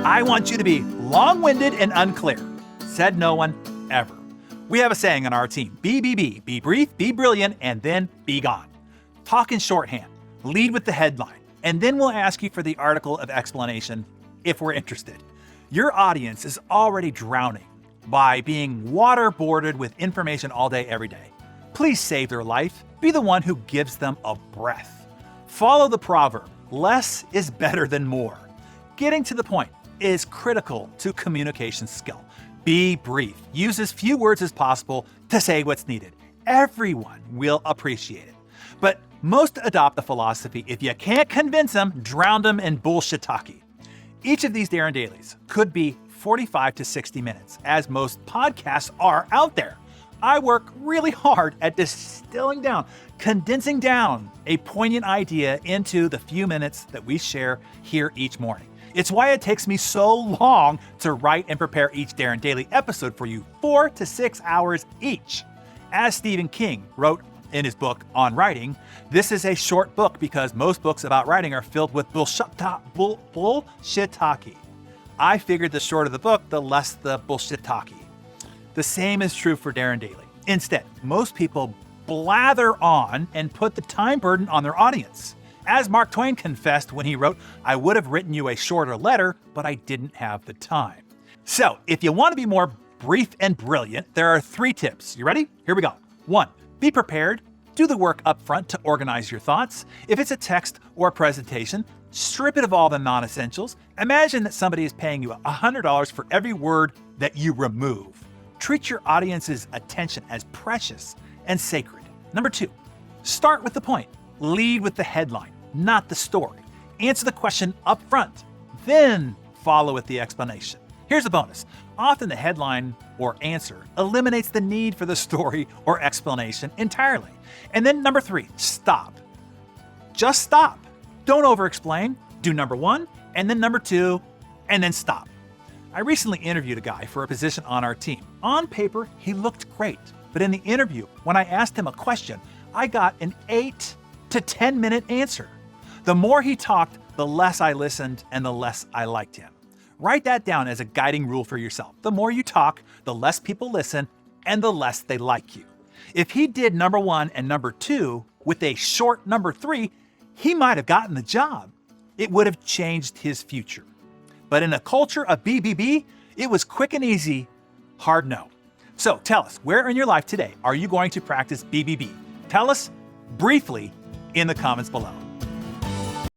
I want you to be long-winded and unclear. Said no one ever. We have a saying on our team, BBB, be brief, be brilliant, and then be gone. Talk in shorthand, lead with the headline, and then we'll ask you for the article of explanation if we're interested. Your audience is already drowning by being waterboarded with information all day, every day. Please save their life. Be the one who gives them a breath. Follow the proverb, less is better than more. Getting to the point is critical to communication skill. Be brief. Use as few words as possible to say what's needed. Everyone will appreciate it. But most adopt the philosophy, if you can't convince them, drown them in bullshit talkie. Each of these Darren Dailies could be 45 to 60 minutes, as most podcasts are out there. I work really hard at distilling down, condensing down a poignant idea into the few minutes that we share here each morning. It's why it takes me so long to write and prepare each Darren Daily episode for you, 4 to 6 hours each. As Stephen King wrote in his book on writing, this is a short book because most books about writing are filled with bullshit talkie. I figured the shorter the book, the less the bullshit talkie. The same is true for Darren Daily. Instead, most people blather on and put the time burden on their audience. As Mark Twain confessed when he wrote, I would have written you a shorter letter, but I didn't have the time. So if you want to be more brief and brilliant, there are 3 tips. You ready? Here we go. 1, be prepared. Do the work up front to organize your thoughts. If it's a text or a presentation, strip it of all the non-essentials. Imagine that somebody is paying you $100 for every word that you remove. Treat your audience's attention as precious and sacred. Number 2, start with the point. Lead with the headline, not the story. Answer the question up front, then follow with the explanation. Here's a bonus. Often the headline or answer eliminates the need for the story or explanation entirely. And then number 3, stop. Just stop. Don't over-explain. Do number 1, and then number 2, and then stop. I recently interviewed a guy for a position on our team. On paper, he looked great. But in the interview, when I asked him a question, I got an 8 to 10 minute answer. The more he talked, the less I listened and the less I liked him. Write that down as a guiding rule for yourself. The more you talk, the less people listen and the less they like you. If he did number 1 and number 2 with a short number 3, he might have gotten the job. It would have changed his future. But in a culture of BBB, it was quick and easy, hard no. So tell us, where in your life today are you going to practice BBB? Tell us briefly in the comments below.